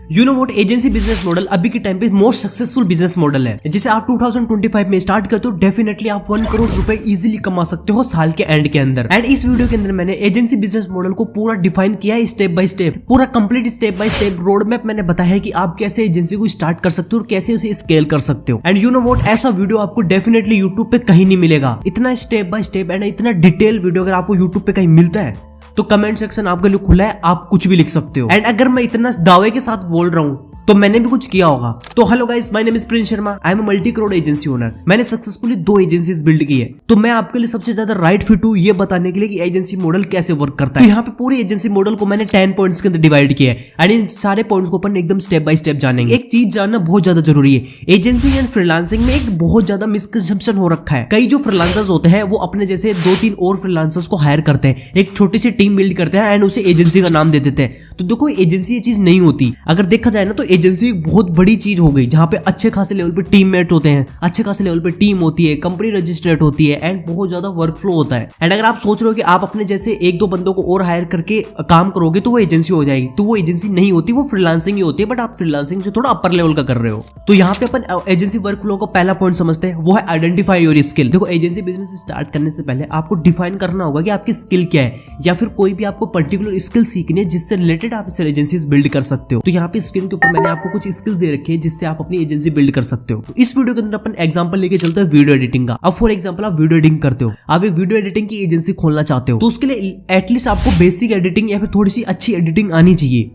You know what, agency business model अभी के time पे मोस्ट सक्सेसफुल बिजनेस मॉडल है। जिसे आप 2025 में स्टार्ट करते हो, डेफिनेटली आप 1 करोड़ रुपए इजीली कमा सकते हो साल के एंड के अंदर। एंड इस वीडियो के अंदर मैंने एजेंसी बिजनेस मॉडल को पूरा डिफाइन किया है, स्टेप बाय स्टेप, पूरा complete step by step road map मैंने बताया है कि आप कैसे एजेंसी को स्टार्ट कर सकते हो और कैसे उसे स्केल कर सकते हो। एंड यू नो व्हाट, ऐसा वीडियो आपको डेफिनेटली यूट्यूब पे कहीं नहीं मिलेगा। इतना स्टेप बाय स्टेप एंड इतना डिटेल वीडियो अगर आपको यूट्यूब पे कहीं मिलता है तो कमेंट सेक्शन आपके लिए खुला है, आप कुछ भी लिख सकते हो। एंड अगर मैं इतना दावे के साथ बोल रहा हूँ तो मैंने भी कुछ किया होगा। तो hello guys, my name is Prince Sharma, I am a multi crore agency owner. मैंने सक्सेसफुली 2 एजेंसीज बिल्ड की है, तो मैं आपके लिए सबसे ज्यादा राइट फिट हूँ ये बताने के लिए कि एजेंसी मॉडल कैसे वर्क करता है। तो यहाँ पे पूरी एजेंसी मॉडल को मैंने 10 पॉइंट्स के अंदर डिवाइड किया है एंड इन सारे पॉइंट्स को अपन एकदम स्टेप बाय स्टेप जानेंगे। एक चीज जानना बहुत ज्यादा जरूरी है, एजेंसी एंड फ्रीलांसिंग में एक बहुत ज्यादा मिसकंसेप्शन हो रखा है। कई जो फ्रीलांसर्स होते हैं वो अपने जैसे 2-3 और फ्रीलांसर्स को हायर करते हैं, एक छोटी सी टीम बिल्ड करते हैं एंड उसे एजेंसी का नाम दे देते हैं। तो देखो, एजेंसी ये चीज नहीं होती। अगर देखा जाए ना तो एजेंसी एक बहुत बड़ी चीज हो गई जहां पे अच्छे खासे लेवल पे टीममेट होते हैं, अच्छे खासे लेवल पे टीम होती है, कंपनी रजिस्टर्ड होती है एंड बहुत ज्यादा वर्क फ्लो होता है। एंड अगर आप सोच रहे हो कि आप अपने जैसे 1-2 बंदों को और हायर करके काम करोगे तो वो एजेंसी हो जाएगी, तो वो एजेंसी नहीं होती, वो फ्रीलांसिंग ही होती है। बट आप फ्रीलांसिंग से थोड़ा अपर लेवल का कर रहे हो। तो यहाँ पे अपन एजेंसी वर्क फ्लो को पहला पॉइंट समझते हैं, वो है आइडेंटिफाई योर स्किल। देखो, एजेंसी बिजनेस स्टार्ट करने से पहले आपको डिफाइन करना होगा कि आपकी स्किल क्या है, या फिर कोई भी आपको पर्टिकुलर स्किल सीखनी है जिससे रिलेटेड आप एजेंसीज बिल्ड कर सकते हो। तो यहाँ पे स्क्रीन के ऊपर मैंने आपको कुछ स्किल्स दे रखे हैं जिससे आप अपनी एजेंसी बिल्ड कर सकते हो। तो इस वीडियो के अंदर अपन एग्जांपल लेके चलते हैं वीडियो एडिटिंग का। अब फॉर एग्जांपल आप वीडियो एडिटिंग करते हो, आप एक वीडियो एडिटिंग की एजेंसी खोलना चाहते हो, तो उसके लिए एटलीस्ट आपको बेसिक एडिटिंग या फिर थोड़ी सी अच्छी एडिटिंग आनी चाहिए,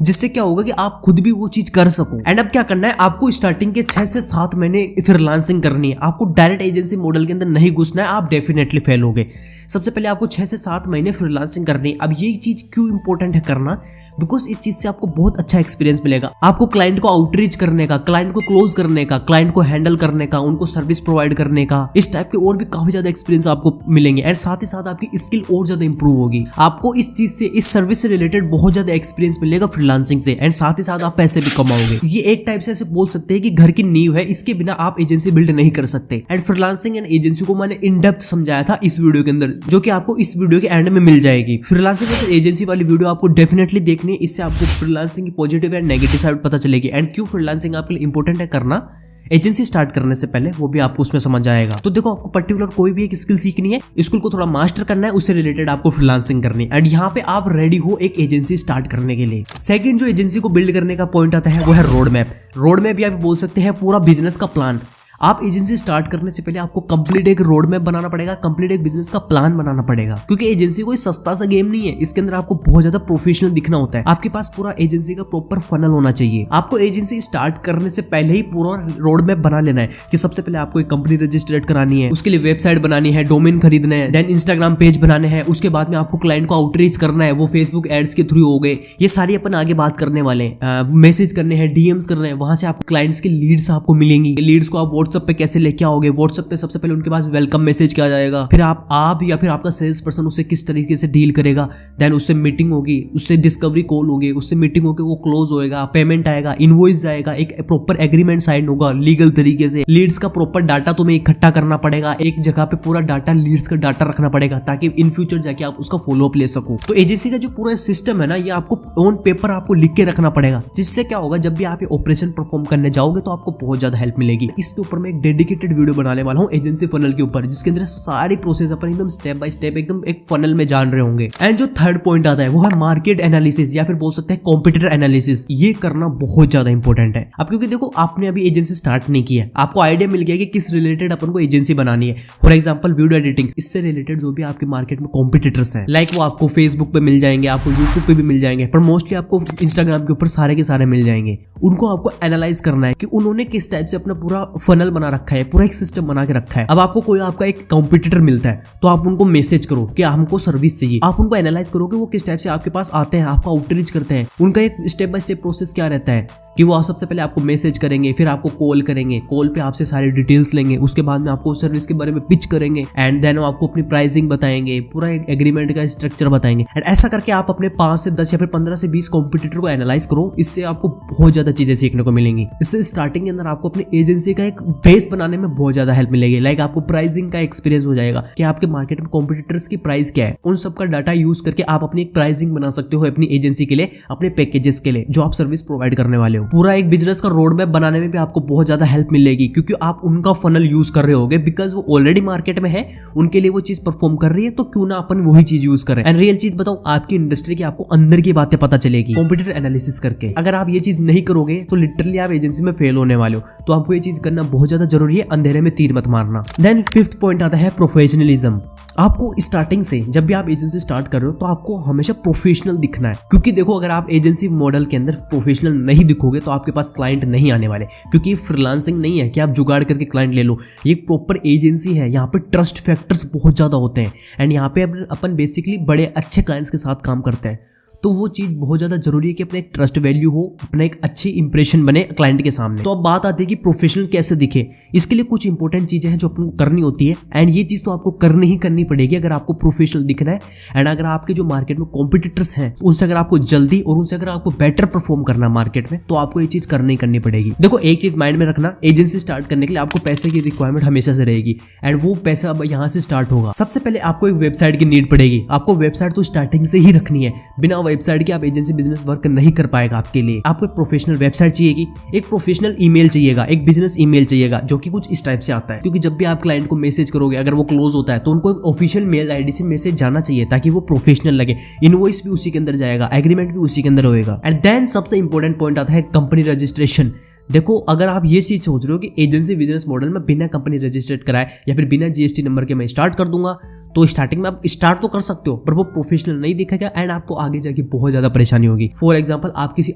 जिससे क्या होगा कि आप खुद भी वो चीज कर सको। एंड अब क्या करना है, आपको स्टार्टिंग के 6 से 7 महीने फ्रीलांसिंग करनी है। आपको डायरेक्ट एजेंसी मॉडल के अंदर नहीं घुसना है, आप डेफिनेटली फेल होगे। सबसे पहले आपको 6 से 7 महीने फ्रीलांसिंग करनी है। अब ये चीज क्यों इंपॉर्टेंट है करना, बिकॉज इस चीज से आपको बहुत अच्छा एक्सपीरियंस मिलेगा। आपको क्लाइंट को आउटरीच करने का, क्लाइंट को क्लोज करने का, क्लाइंट को हैंडल करने का, उनको सर्विस प्रोवाइड करने का, इस टाइप के और भी काफी ज्यादा एक्सपीरियंस आपको मिलेंगे। एंड साथ ही साथ आपकी स्किल और ज्यादा इंप्रूव होगी। आपको इस चीज से, इस सर्विस से रिलेटेड बहुत ज्यादा एक्सपीरियंस मिलेगा फ्रीलांसिंग से। एंड साथ ही साथ आप पैसे भी कमाओगे। ये एक टाइप से ऐसे बोल सकते हैं कि घर की नींव है, इसके बिना आप एजेंसी बिल्ड नहीं कर सकते। एंड फ्रीलांसिंग एंड एजेंसी को मैंने इन डेप्थ समझाया था इस वीडियो के अंदर, जो कि आपको इस वीडियो के एंड में मिल जाएगी। फ्रीलांसिंग से एजेंसी वाली वीडियो आपको डेफिनेटली देखनी है, इससे आपको फ्रीलांसिंग की पॉजिटिव एंड नेगेटिव साइड पता चलेगी। एंड क्यों फ्रीलांसिंग आपके लिए इंपॉर्टेंट है करना एजेंसी स्टार्ट करने से पहले, वो भी आपको उसमें समझ आएगा। तो देखो, आपको पर्टिकुलर कोई भी एक स्किल सीखनी है, स्किल को थोड़ा मास्टर करना है, उससे रिलेटेड आपको फ्रीलांसिंग करनी है। एंड यहाँ पे आप रेडी हो एक एजेंसी स्टार्ट करने के लिए। सेकंड जो एजेंसी को बिल्ड करने का पॉइंट आता है वो है रोड मैप। रोड मैप या बोल सकते हैं पूरा बिजनेस का प्लान। आप एजेंसी स्टार्ट करने से पहले आपको कंप्लीट एक रोड मैप बनाना पड़ेगा, कंप्लीट एक बिजनेस का प्लान बनाना पड़ेगा। क्योंकि एजेंसी कोई सस्ता सा गेम नहीं है, इसके अंदर आपको बहुत ज्यादा प्रोफेशनल दिखना होता है। आपके पास पूरा एजेंसी का प्रॉपर फनल होना चाहिए। आपको एजेंसी स्टार्ट करने से पहले ही पूरा रोड मैप बना लेना है कि सबसे पहले आपको एक कंपनी रजिस्टर्ड करानी है, उसके लिए वेबसाइट बनानी है, डोमेन खरीदना है, देन इंस्टाग्राम पेज बनाने हैं, उसके बाद में आपको क्लाइंट को आउटरीच करना है, वो फेसबुक एड्स के थ्रू हो गए। ये सारी अपन आगे बात करने वाले हैं। मैसेज करने हैं, डीएम्स करने हैं, वहां से आपको क्लाइंट्स की लीड्स आपको मिलेंगी। लीड्स को आप व्हाट्सएप पे कैसे लेके आओगे, व्हाट्सएप पे सबसे पहले उनके पास वेलकम मैसेज किया जाएगा, फिर आप या फिर आपका सेल्स पर्सन उससे किस तरीके से डील करेगा, देन उससे मीटिंग होगी, उससे डिस्कवरी कॉल होगी, उससे मीटिंग होगी, वो क्लोज होएगा, पेमेंट आएगा, इनवॉइस जाएगा, एक प्रॉपर एग्रीमेंट साइन होगा लीगल तरीके से। लीड्स का प्रॉपर डाटा तुम्हें इकट्ठा करना पड़ेगा, एक जगह पे पूरा डाटा, लीड्स का डाटा रखना पड़ेगा ताकि इन फ्यूचर जाके आप उसका फॉलोअप ले सको। तो एजेंसी का जो पूरा सिस्टम है ना, ये आपको ऑन पेपर आपको लिख के रखना पड़ेगा, जिससे क्या होगा जब भी आप ये ऑपरेशन परफॉर्म करने जाओगे तो आपको बहुत ज्यादा हेल्प मिलेगी। इसके ऊपर मैं एक डेडिकेटेड वीडियो बनाने वाला हूँ एजेंसी फनल के ऊपर, जिसके अंदर सारी प्रोसेस अपन एकदम स्टेप बाय स्टेप एकदम एक फनल में जान रहे होंगे। एंड जो थर्ड पॉइंट आता है वो है मार्केट एनालिसिस या फिर बोल सकते हैं कॉम्पिटिटर एनालिसिस। ये करना बहुत ज्यादा इंपॉर्टेंट है। अब क्योंकि देखो, आपने अभी एजेंसी स्टार्ट नहीं किया है, आपको आइडिया मिल गया कि किस रिलेटेड अपन को एजेंसी बनानी है। फॉर एग्जांपल वीडियो एडिटिंग, इससे रिलेटेड जो भी आपके मार्केट में कॉम्पिटिटर्स हैं, लाइक वो आपको फेसबुक पे मिल जाएंगे, आपको यूट्यूब पे भी मिल जाएंगे, पर मोस्टली आपको इंस्टाग्राम के ऊपर सारे के सारे मिल जाएंगे। उनको आपको एनालाइज करना है कि उन्होंने किस टाइप से अपना पूरा फनल बना रखा है, पूरा एक सिस्टम बना के रखा है। अब आपको कोई आपका एक कॉम्पिटिटर मिलता है तो आप उनको मैसेज करो कि हमको सर्विस चाहिए। आप उनको एनालाइज करो कि वो किस टाइप से आपके पास आते हैं, आपका आउटरीच करते हैं, उनका एक स्टेप बाय स्टेप प्रोसेस क्या रहता है, कि वो सबसे पहले आपको मैसेज करेंगे, फिर आपको कॉल करेंगे, कॉल पे आपसे सारी डिटेल्स लेंगे, उसके बाद में आपको सर्विस के बारे में पिच करेंगे एंड देन आपको अपनी प्राइसिंग बताएंगे, पूरा एक एग्रीमेंट का स्ट्रक्चर बताएंगे। एंड ऐसा करके आप अपने 5 से 10 या फिर 15 से 20 कॉम्पिटिटर को एनालाइज करो। इससे आपको बहुत ज्यादा चीजें सीखने को मिलेंगी। इससे स्टार्टिंग के अंदर आपको अपनी एजेंसी का एक बेस बनाने में बहुत ज्यादा हेल्प मिलेगी। लाइक आपको प्राइसिंग का एक्सपीरियंस हो जाएगा कि आपके मार्केट में कॉम्पिटिटर्स की प्राइस क्या है, उन सब का डाटा यूज करके आप अपनी एक प्राइसिंग बना सकते हो अपनी एजेंसी के लिए, अपने पैकेजेस के लिए जो आप सर्विस प्रोवाइड करने वाले हो। पूरा एक बिजनेस का रोड मैप बनाने में भी आपको बहुत ज्यादा हेल्प मिलेगी क्योंकि आप उनका फनल यूज कर रहे होगे, बिकॉज वो ऑलरेडी मार्केट में है, उनके लिए वो चीज परफॉर्म कर रही है, तो क्यों ना अपन वही चीज यूज करें। एंड रियल चीज बताऊं, आपकी इंडस्ट्री की आपको अंदर की बातें पता चलेगी कॉम्पिटिटर एनालिसिस करके। अगर आप ये चीज नहीं करोगे तो लिटरली आप एजेंसी में फेल होने वाले हो। तो आपको ये चीज करना बहुत ज्यादा जरूरी है, अंधेरे में तीर मत मारना। देन 5th पॉइंट आता है प्रोफेशनलिज्म। आपको स्टार्टिंग से जब भी आप एजेंसी स्टार्ट कर रहे हो तो आपको हमेशा प्रोफेशनल दिखना है, क्योंकि देखो अगर आप एजेंसी मॉडल के अंदर प्रोफेशनल नहीं दिखोगे तो आपके पास क्लाइंट नहीं आने वाले, क्योंकि ये फ्रीलांसिंग नहीं है कि आप जुगाड़ करके क्लाइंट ले लो। ये एक प्रॉपर एजेंसी है, यहाँ पे ट्रस्ट फैक्टर्स बहुत ज्यादा होते हैं एंड यहाँ पे अपन बेसिकली बड़े अच्छे क्लाइंट्स के साथ काम करते हैं। तो वो चीज बहुत ज्यादा जरूरी है कि अपने एक ट्रस्ट वैल्यू हो, अपना एक अच्छी इंप्रेशन बने क्लाइंट के सामने। तो अब बात आती है कि प्रोफेशनल कैसे दिखे। इसके लिए कुछ इंपॉर्टेंट चीजें हैं जो अपन को करनी होती है एंड ये चीज तो आपको करनी ही करनी पड़ेगी अगर आपको प्रोफेशनल दिखना है। एंड अगर आपके जो मार्केट में कॉम्पिटिटर्स हैं उनसे अगर आपको जल्दी और उनसे अगर आपको बेटर परफॉर्म करना है मार्केट में, तो आपको ये चीज करनी ही करनी पड़ेगी। देखो एक चीज माइंड में रखना, एजेंसी स्टार्ट करने के लिए आपको पैसे की रिक्वायरमेंट हमेशा से रहेगी एंड वो पैसा अब यहाँ से स्टार्ट होगा। सबसे पहले आपको एक वेबसाइट की नीड पड़ेगी। आपको वेबसाइट तो स्टार्टिंग से ही रखनी है, बिना वेबसाइट के आप एजेंसी बिजनेस वर्क नहीं कर पाएगा आपके लिए। आपको एक प्रोफेशनल वेबसाइट चाहिएगी, एक प्रोफेशनल ईमेल चाहिएगा, एक बिजनेस ईमेल चाहिएगा जो कि कुछ इस टाइप से आता है, क्योंकि जब भी आप क्लाइंट को मैसेज करोगे अगर वो क्लोज होता है तो उनको एक ऑफिशियल मेल आईडी से मैसेज जाना चाहिए ताकि वो प्रोफेशनल लगे। इनवॉइस भी उसी के अंदर जाएगा, एग्रीमेंट भी उसी के अंदर होएगा। एंड देन सबसे इंपॉर्टेंट पॉइंट आता है कंपनी रजिस्ट्रेशन। देखो अगर आप ये चीज सोच रहे हो कि एजेंसी बिजनेस मॉडल में बिना कंपनी रजिस्टर्ड कराए या फिर बिना जीएसटी नंबर के मैं स्टार्ट कर दूंगा, तो स्टार्टिंग में आप स्टार्ट तो कर सकते हो पर वो प्रोफेशनल नहीं दिखेगा एंड आपको आगे जाके बहुत ज्यादा परेशानी होगी। फॉर एग्जांपल आप किसी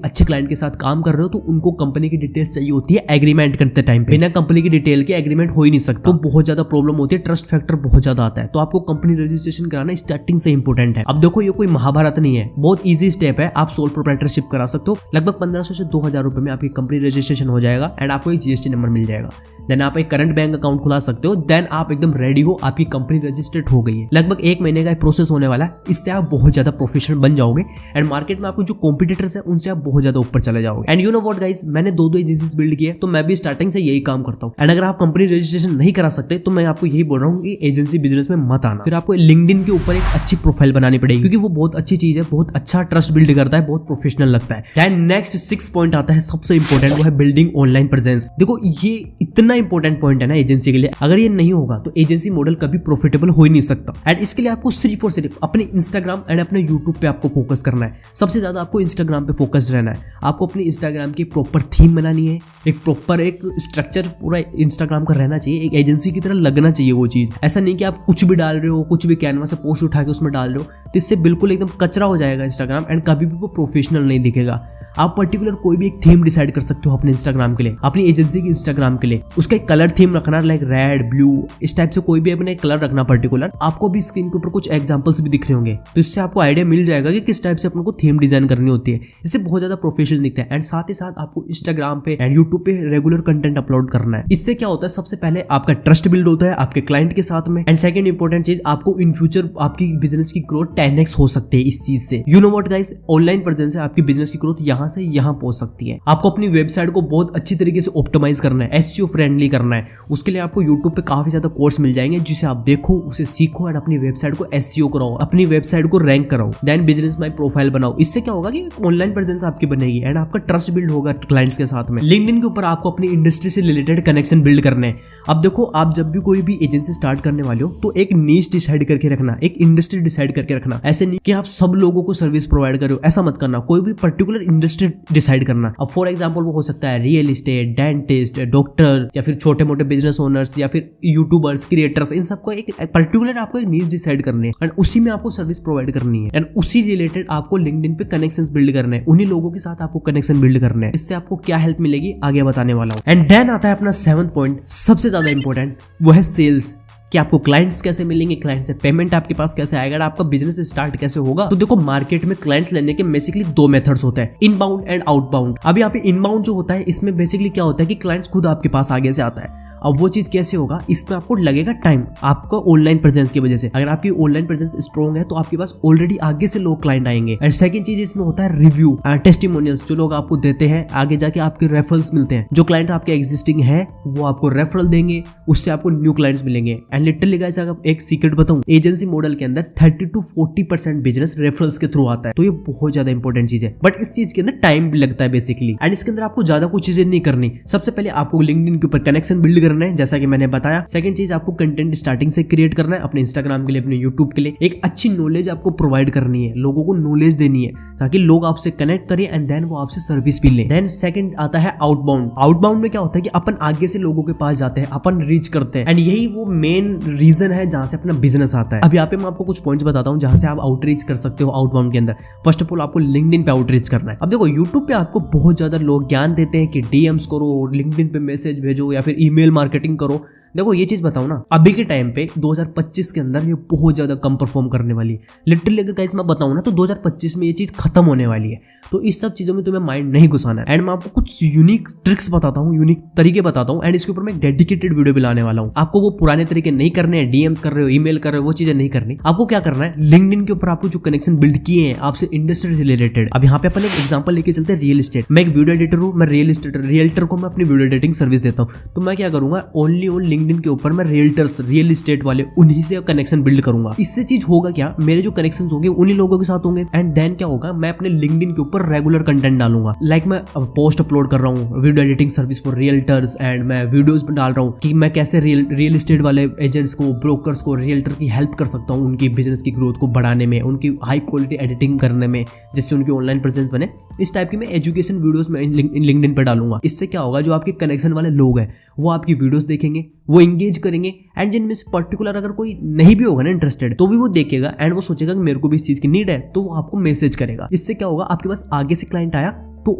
अच्छे क्लाइंट के साथ काम कर रहे हो तो उनको कंपनी की डिटेल्स चाहिए होती है एग्रीमेंट करते टाइम पे। बिना कंपनी की डिटेल के एग्रीमेंट हो ही नहीं सकता, तो बहुत ज्यादा प्रॉब्लम होती है, ट्रस्ट फैक्टर बहुत ज्यादा आता है। तो आपको कंपनी रजिस्ट्रेशन कराना स्टार्टिंग से इंपॉर्टेंट है। अब देखो ये कोई महाभारत नहीं है, बहुत ईजी स्टेप है। आप सोल प्रोप्राइटरशिप करा सकते हो, लगभग 1500 से 2000 रुपए में आपकी कंपनी रजिस्ट्रेशन हो जाएगा एंड आपको एक जीएसटी नंबर मिल जाएगा। देन आप एक करंट बैंक अकाउंट खुला सकते हो। देन आप एकदम रेडी हो, आपकी कंपनी रजिस्टर्ड हो गई है। लगभग 1 महीने का प्रोसेस होने वाला है। इससे आप बहुत ज्यादा प्रोफेशनल बन जाओगे एंड मार्केट में आपको जो कॉम्पिटिटर्स है उनसे आप बहुत ज्यादा ऊपर चले जाओगे। And you know what guys, मैंने 2 एजेंसीज बिल्ड किए, तो मैं भी स्टार्टिंग से यही काम करता हूँ। एंड अगर आप कंपनी रजिस्ट्रेशन नहीं करा सकते तो मैं आपको यही बोल रहा हूँ कि एजेंसी बिजनेस में मत आना। फिर आपको लिंक्डइन के ऊपर एक अच्छी प्रोफाइल बनानी पड़ेगी, क्योंकि वो बहुत अच्छी चीज है, बहुत अच्छा ट्रस्ट बिल्ड करता है, बहुत प्रोफेशनल लगता है। देन नेक्स्ट 6 पॉइंट आता है सबसे इंपॉर्टेंट, वो है बिल्डिंग ऑनलाइन प्रेजेंस। देखो ये इतना इंपॉर्टेंट पॉइंट है ना एजेंसी के लिए, अगर ये नहीं होगा तो एजेंसी मॉडल कभी प्रॉफिटेबल हो ही नहीं सकता। एंड इसके लिए आपको सिर्फ और सिर्फ अपने इंस्टाग्राम एंड अपने यूट्यूब पे आपको फोकस करना है। सबसे ज्यादा आपको इंस्टाग्राम पे फोकस रहना है। आपको अपनी इंस्टाग्राम की प्रॉपर थीम बनानी है, एक प्रॉपर एक स्ट्रक्चर पूरा इंस्टाग्राम का रहना चाहिए, एक एजेंसी की तरह लगना चाहिए वो चीज। ऐसा नहीं कि आप कुछ भी डाल रहे हो, कुछ भी कैनवा से पोस्ट उठा के उसमें डाल रहे हो, तो इससे बिल्कुल एकदम कचरा हो जाएगा इंस्टाग्राम एंड कभी भी वो प्रोफेशनल नहीं दिखेगा। आप पर्टिकुलर कोई भी एक थीम डिसाइड कर सकते हो अपने इंस्टाग्राम के लिए, अपनी एजेंसी के इंस्टाग्राम के लिए। उसका एक कलर थीम रखना, लाइक रेड, ब्लू, इस टाइप से कोई भी अपने कलर रखना पर्टिकुलर। आपको भी स्क्रीन के ऊपर कुछ एग्जांपल्स भी दिख रहे होंगे, तो इससे आपको आइडिया मिल जाएगा कि किस टाइप से अपन को थीम डिजाइन करनी होती है। इससे बहुत ज्यादा प्रोफेशनल दिखता है। एंड साथ ही साथ आपको इंस्टाग्राम पे एंड यूट्यूब पे रेगुलर कंटेंट अपलोड करना है। इससे क्या होता है, सबसे पहले आपका ट्रस्ट बिल्ड होता है आपके क्लाइंट के साथ में। एंड सेकंड इंपॉर्टेंट चीज, आपको इन फ्यूचर आपकी बिजनेस की ग्रोथ 10x हो सकती है इस चीज से। You know what guys, online presence से आपकी बिजनेस की ग्रोथ यहाँ से यहाँ पहुंच सकती है। आपको अपनी वेबसाइट को बहुत अच्छी तरीके से ऑप्टिमाइज करना है, एसईओ फ्रेंडली करना है। उसके लिए आपको यूट्यूब पे काफी ज्यादा कोर्स मिल जाएंगे, जिसे आप देखो, उसे सीखो एंड अपनी वेबसाइट को एसईओ कराओ, अपनी वेबसाइट को रैंक कराओ। देन बिजनेस माई प्रोफाइल बनाओ। इससे क्या होगा कि ऑनलाइन प्रेजेंस आपकी बनेगी एंड आपका ट्रस्ट बिल्ड होगा क्लाइंट्स के साथ में। लिंक्डइन के ऊपर आपको अपनी इंडस्ट्री से रिलेटेड कनेक्शन बिल्ड करने हैं। अब देखो, आप जब भी कोई भी एजेंसी स्टार्ट करने वाले हो तो एक नीश डिसाइड करके रखना, एक इंडस्ट्री डिसाइड करके रखना। ऐसे नहीं कि आप सब लोगों को सर्विस प्रोवाइड करो, ऐसा मत करना। कोई भी पर्टिकुलर इंडस्ट्री डिसाइड करना। अब फॉर एग्जांपल वो हो सकता है रियल एस्टेट, डेंटिस्ट, डॉक्टर, या फिर छोटे मोटे बिजनेस ओनर्स, या फिर यूट्यूबर्स, क्रिएटर्स। इन सबको एक पर्टिकुलर आपको एक नीश डिसाइड करनी है एंड उसी में आपको सर्विस प्रोवाइड करनी है एंड उसी रिलेटेड आपको लिंक्डइन पे कनेक्शंस बिल्ड करने हैं। उन्हीं लोगों के साथ आपको कनेक्शन बिल्ड करने हैं। इससे आपको क्या हेल्प मिलेगी आगे बताने वाला हूं। एंड देन आता है अपना 7th पॉइंट, सबसे ज्यादा इंपॉर्टेंट, वो है सेल्स। कि आपको क्लाइंट्स कैसे मिलेंगे, क्लाइंट से पेमेंट आपके पास कैसे आएगा, आपका बिजनेस स्टार्ट कैसे होगा। तो देखो मार्केट में क्लाइंट्स लेने के बेसिकली दो मेथड्स होते हैं, इनबाउंड एंड आउटबाउंड। अब यहाँ पे इनबाउंड जो होता है इसमें बेसिकली क्या होता है कि क्लाइंट्स खुद आपके पास आगे से आता है। अब वो चीज कैसे होगा, इसमें आपको लगेगा टाइम, आपको ऑनलाइन प्रेजेंस की वजह से। अगर आपकी ऑनलाइन प्रेजेंस स्ट्रॉन्ग है तो आपके पास ऑलरेडी आगे से लोग क्लाइंट आएंगे। एंड सेकंड चीज इसमें होता है रिव्यू, टेस्टिमोनियल्स, जो लोग आपको देते हैं, आगे जाके आपके रेफरल्स मिलते हैं। जो क्लाइंट आपके एग्जिस्टिंग है वो आपको रेफरल देंगे, उससे आपको न्यू क्लाइंट्स मिलेंगे। एंड लिटरली गाइस अगर एक सीक्रेट बताऊं, एजेंसी मॉडल के अंदर 30 to 40% बिजनेस रेफरल्स के थ्रू आता है। तो ये बहुत ज्यादा इंपॉर्टेंट चीज है, बट इस चीज के अंदर टाइम भी लगता है बेसिकली। एंड इसके अंदर आपको ज्यादा कुछ चीजें नहीं करनी। सबसे पहले आपको लिंक्डइन के ऊपर कनेक्शन बिल्ड करना है, जैसा कि मैंने बताया। सेकंड चीज आपको कंटेंट स्टार्टिंग से क्रिएट करना है, अपने इंस्टाग्राम के लिए, अपने यूट्यूब के लिए। एक अच्छी नॉलेज आपको प्रोवाइड करनी है, लोगों को नॉलेज देनी है ताकि लोग आपसे कनेक्ट करें एंड देन वो आपसे सर्विस भी लें। देन सेकंड आता है आउटबाउंड। आउटबाउंड में क्या होता है कि अपन आगे से लोगों के पास जाते हैं, अपन रीच करते हैं। एंड यही वो मेन रीजन है जहां से अपना बिजनेस आता है। अब यहाँ पे मैं आपको कुछ पॉइंट्स बताता हूँ जहां से आप आउटरीच कर सकते हो आउटबाउंड के अंदर। फर्स्ट ऑफ ऑल आपको लिंक्डइन पे आउटरीच करना है। अब देखो यूट्यूब पे आपको बहुत ज्यादा लोग ज्ञान देते हैं कि डीएम्स करो, लिंक्डइन पे मैसेज भेजो या फिर ईमेल मार्केटिंग करो। देखो ये चीज बताओ ना, अभी के टाइम पे 2025 के अंदर ये बहुत ज्यादा कम परफॉर्म करने वाली है। लिटरली अगर गाइस मैं बताऊं ना तो 2025 में ये चीज खत्म होने वाली है। तो इस सब चीजों में तुम्हें माइंड नहीं घुसाना है। एंड मैं आपको कुछ यूनिक ट्रिक्स बताता हूँ, यूनिक तरीके बताता हूँ। एंड इसके ऊपर मैं डेडिकेटेड वीडियो भी लाने वाला हूँ। आपको वो पुराने तरीके नहीं करने हैं, डीएम्स कर रहे हो, ईमेल कर रहे हो, वो चीजें नहीं करनी। आपको क्या करना है, लिंक्डइन के ऊपर आपको जो कनेक्शन बिल्ड किए हैं आपसे इंडस्ट्री रिलेटेड। अब यहाँ पे अपन एक एग्जांपल लेके चलते हैं, रियल एस्टेट। मैं एक वीडियो एडिटर हूँ, मैं रियल्टर को मैं अपनी वीडियो एडिटिंग सर्विस देता हूँ। तो मैं क्या करूंगा, ओनली ऑन लिंक्डइन के ऊपर मैं रियल एस्टेट वाले उन्हीं से कनेक्शन बिल्ड करूंगा। इससे चीज होगा क्या, मेरे जो कनेक्शन होंगे उन्हीं लोगों के साथ होंगे। एंड देन क्या होगा, मैं अपने लिंक्डइन के ऊपर रेगुलर कंटेंट डालूंगा। लाइक मैं पोस्ट अपलोड कर रहा हूँ, video editing service for realtors, and मैं वीडियोस डाल रहा हूँ कि मैं कैसे रियल एस्टेट वाले एजेंट्स को, ब्रोकर्स को, रियल्टर की हेल्प कर सकता हूँ उनकी बिजनेस की ग्रोथ को बढ़ाने में, उनकी हाई क्वालिटी एडिटिंग करने में, जिससे उनकी ऑनलाइन प्रेजेंस बने। इस टाइप की मैं एजुकेशन वीडियोस में लिंक्डइन पे डालूंगा। इससे क्या होगा, जो आपके कनेक्शन वाले लोग हैं वो आपकी वीडियोस देखेंगे, वो एंगेज करेंगे। एंड जिनमें से पर्टिकुलर अगर कोई नहीं भी होगा ना इंटरेस्टेड, तो भी वो देखेगा एंड वो सोचेगा कि मेरे को भी इस चीज की नीड है, तो वो आपको मैसेज करेगा। इससे क्या होगा, आपके पास आगे से क्लाइंट आया तो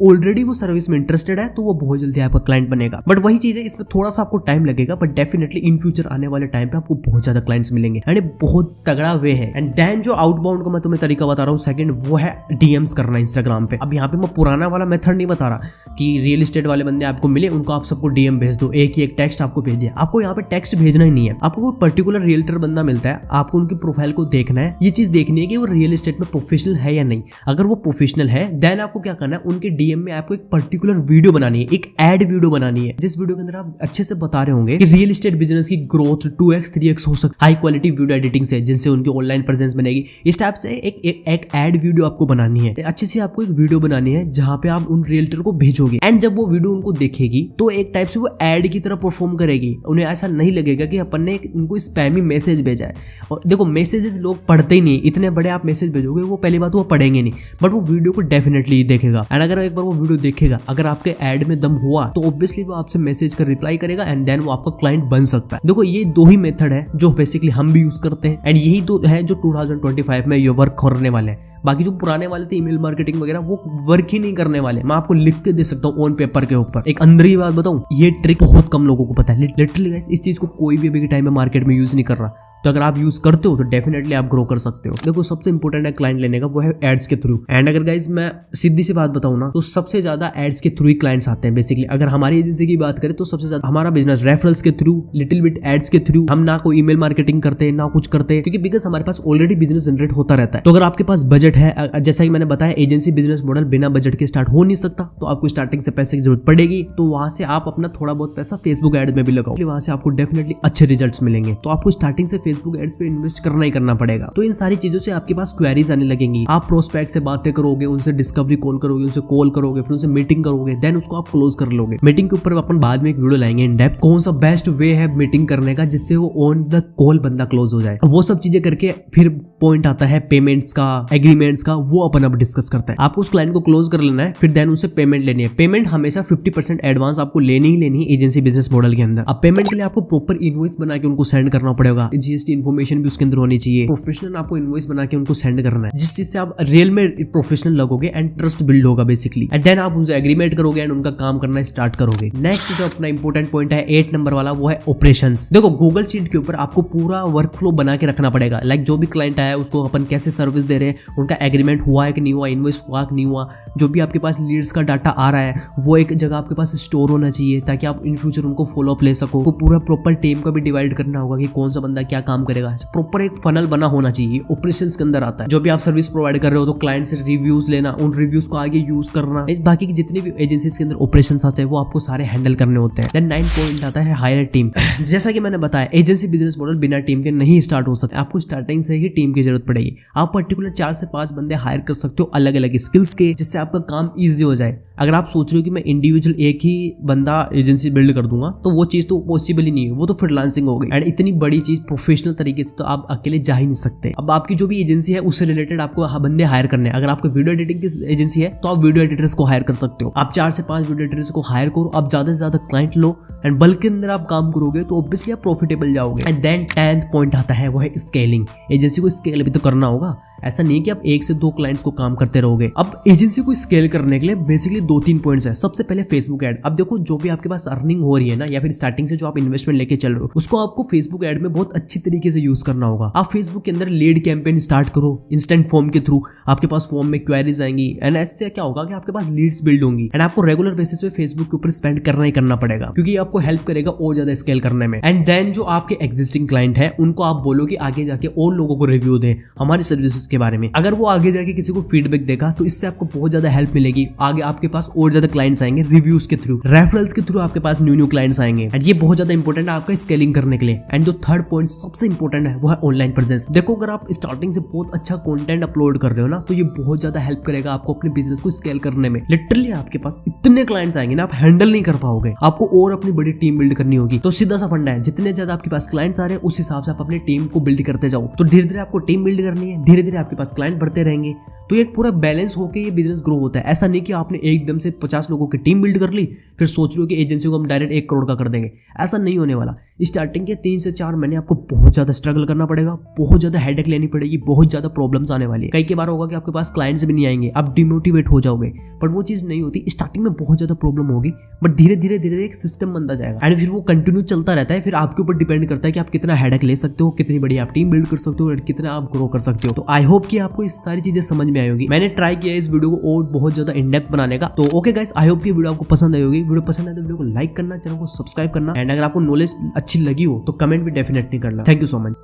ऑलरेडी वो सर्विस में इंटरेस्टेड है, तो वो बहुत जल्दी आपका क्लाइंट बनेगा। बट वही चीज है, इसमें थोड़ा सा आपको टाइम लगेगा, बट डेफिनेटली इन फ्यूचर आने वाले टाइम पे आपको बहुत ज्यादा क्लाइंट्स मिलेंगे। एंड बहुत तगड़ा वे है। एंड देन जो आउटबाउंड का मैं तुम्हें तरीका बता रहा हूँ सेकंड, वो है डीएम्स करना इंस्टाग्राम पे। अब यहाँ पे मैं पुराना वाला मेथड नहीं बता रहा कि रियल एस्टेट वाले बंदे आपको मिले, उनको आप सबको डीएम भेज दो, एक ही एक टेक्स्ट आपको भेज दिया। आपको यहाँ पे टेक्स्ट भेजना ही नहीं है, आपको कोई पर्टिकुलर रियल्टर बंदा मिलता है, आपको उनकी प्रोफाइल को देखना है, ये चीज देखनी है कि वो रियल एस्टेट में प्रोफेशनल है या नहीं। अगर वो प्रोफेशनल है देन आपको क्या करना है, उनके डीएम में आपको एक पर्टिकुलर वीडियो बनानी है, एक एड वीडियो बनानी है, जिस वीडियो के अंदर आप अच्छे से बता रहे होंगे कि रियल एस्टेट बिजनेस की ग्रोथ 2x 3x हो सकती है हाई क्वालिटी वीडियो एडिटिंग से, जिनसे उनकी ऑनलाइन प्रेजेंस बनेगी। इस टाइप से एक एड वीडियो आपको बनानी है। अच्छे से आपको एक वीडियो बनानी है जहां पे आप उन रियल्टर को भेजोगे। एंड जब वो वीडियो उनको देखेगी तो एक टाइप से वो एड की तरह परफॉर्म करेगी। उन्हें ऐसा नहीं लगेगा कि अपन ने उनको स्पैमी मैसेज भेजा है। और देखो मैसेजेस लोग पढ़ते ही नहीं, इतने बड़े आप मैसेज भेजोगे वो पहली बात वो पढ़ेंगे नहीं, बट वो वीडियो को डेफिनेटली देखेगा। एंड अगर एक बार वो वीडियो देखेगा, अगर आपके ऐड में दम हुआ तो ऑब्वियसली वो आपसे मैसेज का रिप्लाई करेगा एंड देन वो आपका क्लाइंट बन सकता है। देखो ये दो ही मेथड है जो बेसिकली हम भी यूज करते हैं, एंड यही तो है जो 2025 में ये वर्क करने वाले हैं। बाकी जो पुराने वाले थे ईमेल मार्केटिंग वगैरह, वो वर्क ही नहीं करने वाले। मैं आपको लिख के दे सकता हूँ ऑन पेपर के ऊपर। एक अंदर ही बात बताऊं, ये ट्रिक बहुत कम लोगों को पता है। लिटरली गाइस इस चीज को कोई भी अभी के टाइम में मार्केट में यूज नहीं कर रहा। तो अगर आप यूज करते हो तो डेफिनेटली आप ग्रो कर सकते हो। देखो सबसे इंपॉर्टेंट है क्लाइंट लेने का, वो है एड्स के थ्रू। एंड अगर गाइस मैं सीधी सी बात बताऊं ना, तो सबसे ज्यादा एड्स के थ्रू ही क्लाइंट्स आते हैं बेसिकली। अगर हमारी एजेंसी की बात करें तो सबसे ज्यादा हमारा बिजनेस रेफरल्स के थ्रू, लिटिल बिट एड्स के थ्रू। हम ना कोई ईमेल मार्केटिंग करते हैं ना कुछ करते हैं, क्योंकि बिकॉज हमारे पास ऑलरेडी बिजनेस जनरेट होता रहता है। तो अगर आपके पास बजट है, जैसा कि मैंने बताया एजेंसी बिजनेस मॉडल बिना बजट के स्टार्ट हो नहीं सकता, तो आपको स्टार्टिंग से पैसे की जरूरत पड़ेगी। तो वहां से आप अपना थोड़ा बहुत पैसा फेसबुक एड्स में भी लगाओ, वहां से आपको डेफिनेटली अच्छे रिजल्ट्स मिलेंगे। तो आपको स्टार्टिंग से फेसबुक एड्स पे इन्वेस्ट करना ही करना पड़ेगा। तो इन सारी चीजों से आपके पास क्वेरीज आने लगेंगी। आप प्रोस्पेक्ट से बातें करोगे, उनसे डिस्कवरी कॉल करोगे, उनसे कॉल करोगे, फिर उनसे मीटिंग करोगे, देन उसको आप क्लोज कर लोगे। मीटिंग के ऊपर अपन बाद में एक वीडियो लाएंगे इन डेप्थ, कौन सा बेस्ट वे है मीटिंग करने का जिससे वो ऑन द कॉल बंदा क्लोज हो जाए। वो सब चीजें करके फिर पॉइंट आता है पेमेंट्स का, एग्रीमेंट्स का, वो अपन अब डिस्कस करते हैं। आपको उस क्लाइंट को क्लोज कर लेना है, फिर देन उनसे पेमेंट लेनी है। पेमेंट हमेशा 50% एडवांस आपको लेनी ही लेनी है एजेंसी बिजनेस मॉडल के अंदर। अब पेमेंट के लिए आपको प्रॉपर इनवॉइस बना के उनको सेंड करना पड़ेगा, GST जीएसटी इन्फॉर्मेशन भी उसके अंदर होनी चाहिए। प्रोफेशनल आपको इनवॉइस बना के उनको सेंड करना है, जिस चीज से आप रियल में प्रोफेशनल लगोगे एंड ट्रस्ट बिल्ड होगा बेसिकली। एंड देन आप उनसे एग्रीमेंट करोगे एंड उनका काम करना स्टार्ट करोगे। नेक्स्ट जो अपना इंपॉर्टेंट पॉइंट है 8 नंबर वाला, वो है ऑपरेशंस। देखो गूगल शीट के ऊपर आपको पूरा वर्क फ्लो बना के रखना पड़ेगा। लाइक जो भी क्लाइंट आया उसको अपन कैसे सर्विस दे रहे हैं, उनका एग्रीमेंट हुआ है कि नहीं हुआ, इनवॉइस हुआ कि नहीं हुआ, जो भी आपके पास लीड्स का डाटा आ रहा है वो एक जगह आपके पास स्टोर होना चाहिए ताकि आप इन फ्यूचर उनको फॉलो अप ले सको। तो पूरा प्रॉपर टीम का भी डिवाइड करना होगा कि कौन सा बंदा क्या काम करेगा। प्रॉपर एक फनल बना होना चाहिए, ऑपरेशंस के अंदर आता है। जो भी आप सर्विस प्रोवाइड कर रहे हो तो क्लाइंट से रिव्यूज लेना, उन रिव्यूज को आगे यूज करना, बाकी की जितनी भी एजेंसीज के अंदर ऑपरेशंस आते हैं वो आपको सारे हैंडल करने होते हैं। देन 9 पॉइंट आता है हायर टीम। जैसा कि मैंने बताया एजेंसी बिजनेस मॉडल बिना टीम के नहीं स्टार्ट हो सकता। आपको स्टार्टिंग से ही टीम की जरूरत पड़ेगी। आप पर्टिकुलर 4 से 5 बंदे हायर कर सकते हो अलग अलग स्किल्स के, जिससे आपका काम ईजी हो जाए। अगर आप सोच रहे हो कि मैं इंडिविजुअल एक ही बंदा एजेंसी बिल्ड कर दूंगा तो वो चीज तो पॉसिबल ही नहीं है, वो तो फ्रीलांसिंग हो गई। एंड इतनी बड़ी चीज प्रोफेशनल तरीके से तो आप अकेले जा ही नहीं सकते। अब आपकी जो भी एजेंसी है उससे रिलेटेड आपको बंदे हायर करने हैं। अगर आपको वीडियो एडिटिंग की एजेंसी है तो आप वीडियो एडिटर्स को हायर कर सकते हो। आप 4 से 5 वीडियो एडिटर्स को हायर करो, आप ज्यादा से ज्यादा क्लाइंट लो एंड बल्क के अंदर आप काम करोगे तो ऑब्वियसली आप प्रॉफिटेबल जाओगे। एंड देन 10th पॉइंट आता है वो है स्केलिंग। एजेंसी को स्केल भी तो करना होगा। ऐसा नहीं कि आप 1 से 2 क्लाइंट्स को काम करते रहोगे। अब एजेंसी को स्केल करने के लिए बेसिकली 2-3 पॉइंट्स है। सबसे पहले फेसबुक ऐड। अब देखो जो भी आपके पास अर्निंग हो रही है ना, या फिर स्टार्टिंग से जो आप इन्वेस्टमेंट लेके चल रहे हो, उसको आपको फेसबुक ऐड में बहुत अच्छी तरीके से यूज करना होगा। आप फेसबुक के अंदर लीड कैंपेन स्टार्ट करो इंस्टेंट फॉर्म के थ्रू। आपके पास फॉर्म में क्वेरीज आएंगी एंड ऐसे क्या होगा कि आपके पास लीड्स बिल्ड होंगी एंड आपको रेगुलर बेसिस पे फेसबुक के ऊपर स्पेंड करना ही करना पड़ेगा, क्योंकि ये आपको हेल्प करेगा और ज्यादा स्केल करने में। एंड देन जो आपके एग्जिस्टिंग क्लाइंट है उनको आप बोलो कि आगे जाके और लोगों को रिव्यू दें हमारी सर्विसेज के बारे में। अगर वो आगे जाके किसी को फीडबैक देगा तो इससे आपको बहुत ज्यादा हेल्प मिलेगी। आगे आपके पास और ज्यादा क्लाइंट्स आएंगे रिव्यूज के थ्रू, रेफरल्स के थ्रू आपके पास न्यू क्लाइंट्स आएंगे एंड ये बहुत ज्यादा इंपॉर्टेंट है आपका स्केलिंग करने के लिए। एंड जो 3rd पॉइंट सबसे इंपॉर्टेंट है वो है ऑनलाइन प्रेजेंस। देखो अगर आप स्टार्टिंग से बहुत अच्छा कंटेंट अपलोड कर रहे हो ना तो ये बहुत ज्यादा हेल्प करेगा आपको अपने बिजनेस को स्केल करने में। लिटरली आपके पास इतने क्लाइंट्स आएंगे ना आप हैंडल नहीं कर पाओगे, आपको और अपनी बड़ी टीम बिल्ड करनी होगी। तो सीधा सा फंडा है, जितने ज्यादा आपके पास क्लाइंट्स आ रहे हैं उस हिसाब से आप अपनी टीम को बिल्ड करते जाओ। तो धीरे धीरे आपको टीम बिल्ड करनी है, धीरे धीरे आपके पास क्लाइंट बढ़ते रहेंगे, तो एक पूरा बैलेंस होकर ये बिजनेस ग्रो होता है। ऐसा नहीं कि आपने एकदम से 50 लोगों की टीम बिल्ड कर ली फिर सोच रहे हो कि एजेंसी को हम डायरेक्ट 1 करोड़ का कर देंगे। ऐसा नहीं होने वाला। स्टार्टिंग के 3 से 4 महीने आपको बहुत ज्यादा स्ट्रगल करना पड़ेगा, बहुत ज्यादा हेडेक लेनी पड़ेगी, बहुत ज्यादा प्रॉब्लम्स आने वाली है। कई बार होगा कि आपके पास क्लाइंट्स भी नहीं आएंगे, आप डिमोटिवेट हो जाओगे, बट वो चीज नहीं होती। स्टार्टिंग में बहुत ज्यादा प्रॉब्लम होगी बट धीरे धीरे एक सिस्टम बनता जाएगा एंड फिर वो कंटिन्यू चलता रहता है। फिर आपके ऊपर डिपेंड करता है कि आप कितना हेडेक ले सकते हो, कितनी बड़ी आप टीम बिल्ड कर सकते हो और कितना आप ग्रो कर सकते हो। तो आई होप कि आपको इस सारी चीजें समझ में आई होगी। मैंने ट्राई किया इस वीडियो को और बहुत ज्यादा इन डेप्थ बनाने का। तो ओके गाइस, आई होप कि वीडियो आपको पसंद आई होगी। वीडियो पसंद आए तो वीडियो को लाइक करना, चैनल को सब्सक्राइब करना एंड अगर आपको नॉलेज अच्छी लगी हो तो कमेंट भी डेफिनेटली करना। Thank you so much.